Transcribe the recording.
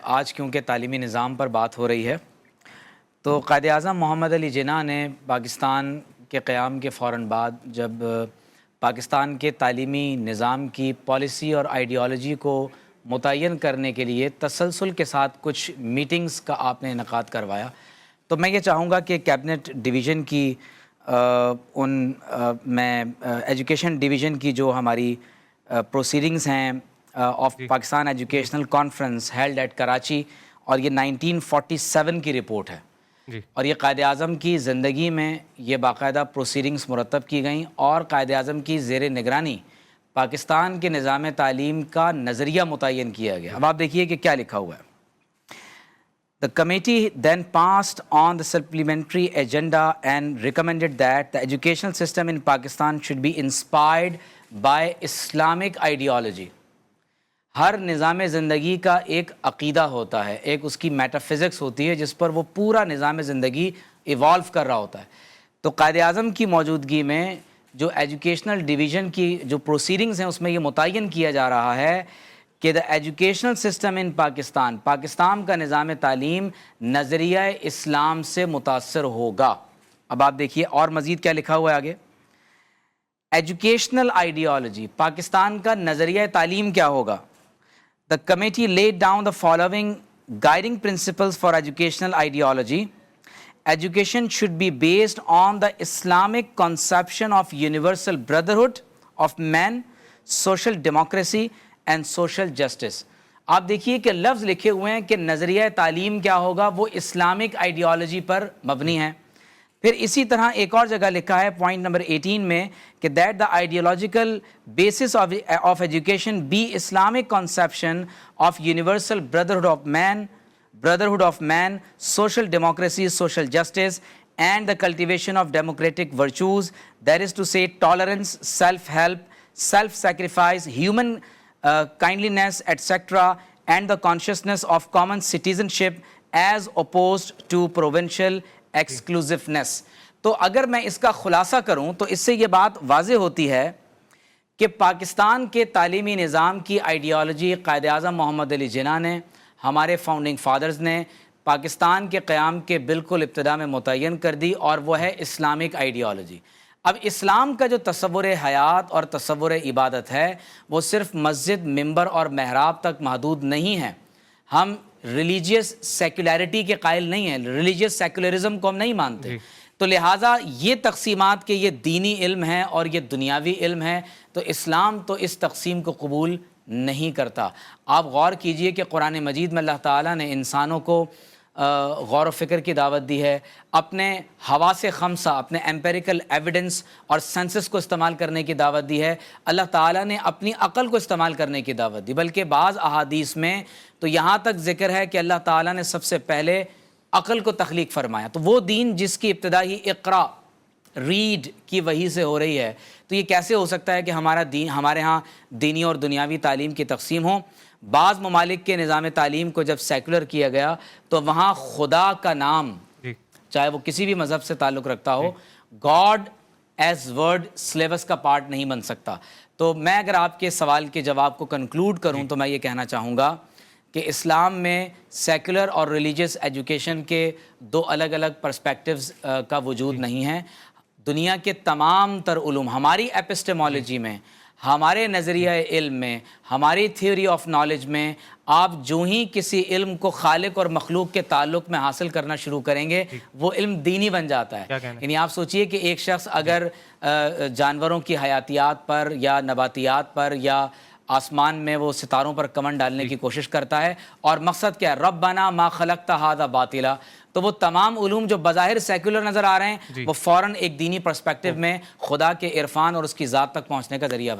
آج کیونکہ تعلیمی نظام پر بات ہو رہی ہے تو قائد اعظم محمد علی جناح نے پاکستان کے قیام کے فوراً بعد جب پاکستان کے تعلیمی نظام کی پالیسی اور آئیڈیالوجی کو متعین کرنے کے لیے تسلسل کے ساتھ کچھ میٹنگز کا آپ نے انعقاد کروایا، تو میں یہ چاہوں گا کہ کیبنٹ ڈویژن کی میں ایجوکیشن ڈویژن کی جو ہماری پروسیڈنگز ہیں of Pakistan educational conference held at Karachi, اور یہ 1947 کی رپورٹ ہے اور یہ قائد اعظم کی زندگی میں یہ باقاعدہ پروسیڈنگز مرتب کی گئیں اور قائد اعظم کی زیر نگرانی پاکستان کے نظام تعلیم کا نظریہ متعین کیا گیا۔ اب آپ دیکھیے کہ کیا لکھا ہوا ہے۔ The committee then passed on the supplementary agenda and recommended that the educational system in Pakistan should be inspired by Islamic ideology۔ ہر نظام زندگی کا ایک عقیدہ ہوتا ہے، ایک اس کی میٹا فزکس ہوتی ہے جس پر وہ پورا نظام زندگی ایوالو کر رہا ہوتا ہے۔ تو قائد اعظم کی موجودگی میں جو ایجوکیشنل ڈویژن کی جو پروسیڈنگز ہیں اس میں یہ متعین کیا جا رہا ہے کہ دا ایجوکیشنل سسٹم ان پاکستان کا نظام تعلیم نظریہ اسلام سے متاثر ہوگا۔ اب آپ دیکھیے اور مزید کیا لکھا ہوا ہے آگے۔ ایجوکیشنل آئیڈیالوجی، پاکستان کا نظریہ تعلیم کیا ہوگا؟ The committee laid down the following guiding principles for educational ideology. Education should be based on the Islamic conception of universal brotherhood of men, social democracy and social justice۔ آپ دیکھیے کہ لفظ لکھے ہوئے ہیں کہ نظریہ تعلیم کیا ہوگا، وہ اسلامک آئیڈیالوجی پر مبنی ہے۔ پھر اسی طرح ایک اور جگہ لکھا ہے پوائنٹ نمبر 18 میں کہ that the ideological basis of education be Islamic conception of universal brotherhood of man, social democracy, social justice and the cultivation of democratic virtues, that is to say tolerance, self-help, self-sacrifice, human kindliness, etc. and the consciousness of common citizenship as opposed to provincial ایکسکلوزفنس۔ تو اگر میں اس کا خلاصہ کروں تو اس سے یہ بات واضح ہوتی ہے کہ پاکستان کے تعلیمی نظام کی آئیڈیالوجی قائد اعظم محمد علی جناح نے، ہمارے فاؤنڈنگ فادرز نے پاکستان کے قیام کے بالکل ابتدا میں متعین کر دی، اور وہ ہے اسلامک آئیڈیالوجی۔ اب اسلام کا جو تصور حیات اور تصور عبادت ہے وہ صرف مسجد، ممبر اور محراب تک محدود نہیں ہے۔ ہم ریلیجیس سیکولیرٹی کے قائل نہیں ہیں، ریلیجیس سیکولرزم کو ہم نہیں مانتے، تو لہٰذا یہ تقسیمات کے یہ دینی علم ہے اور یہ دنیاوی علم ہے، تو اسلام تو اس تقسیم کو قبول نہیں کرتا۔ آپ غور کیجئے کہ قرآن مجید میں اللہ تعالیٰ نے انسانوں کو غور و فکر کی دعوت دی ہے، اپنے حواس خمسہ، اپنے ایمپیریکل ایویڈنس اور سینسس کو استعمال کرنے کی دعوت دی ہے، اللہ تعالیٰ نے اپنی عقل کو استعمال کرنے کی دعوت دی، بلکہ بعض احادیث میں تو یہاں تک ذکر ہے کہ اللہ تعالیٰ نے سب سے پہلے عقل کو تخلیق فرمایا۔ تو وہ دین جس کی ابتدا ہی اقرا، ریڈ کی وحی سے ہو رہی ہے، تو یہ کیسے ہو سکتا ہے کہ ہمارے ہاں دینی اور دنیاوی تعلیم کی تقسیم ہو؟ بعض ممالک کے نظام تعلیم کو جب سیکولر کیا گیا تو وہاں خدا کا نام، چاہے وہ کسی بھی مذہب سے تعلق رکھتا ہو، گاڈ ایز ورڈ سلیبس کا پارٹ نہیں بن سکتا۔ تو میں اگر آپ کے سوال کے جواب کو کنکلوڈ کروں تو میں یہ کہنا چاہوں گا کہ اسلام میں سیکولر اور ریلیجیس ایجوکیشن کے دو الگ الگ پرسپیکٹیوز کا وجود نہیں ہے۔ دنیا کے تمام تر علوم، ہماری ایپسٹیمالوجی میں، ہمارے نظریہ علم میں، ہماری تھیوری آف نالج میں، آپ جو ہی کسی علم کو خالق اور مخلوق کے تعلق میں حاصل کرنا شروع کریں گے وہ علم دینی بن جاتا ہے۔ یعنی آپ سوچئے کہ ایک شخص اگر جانوروں کی حیاتیات پر یا نباتیات پر یا آسمان میں وہ ستاروں پر کمن ڈالنے کی کوشش کرتا ہے، اور مقصد کیا ہے؟ ربنا ما خلقت ھذا باطلا، تو وہ تمام علوم جو بظاہر سیکولر نظر آ رہے ہیں وہ فوراً ایک دینی پرسپیکٹیو میں خدا کے عرفان اور اس کی ذات تک پہنچنے کا ذریعہ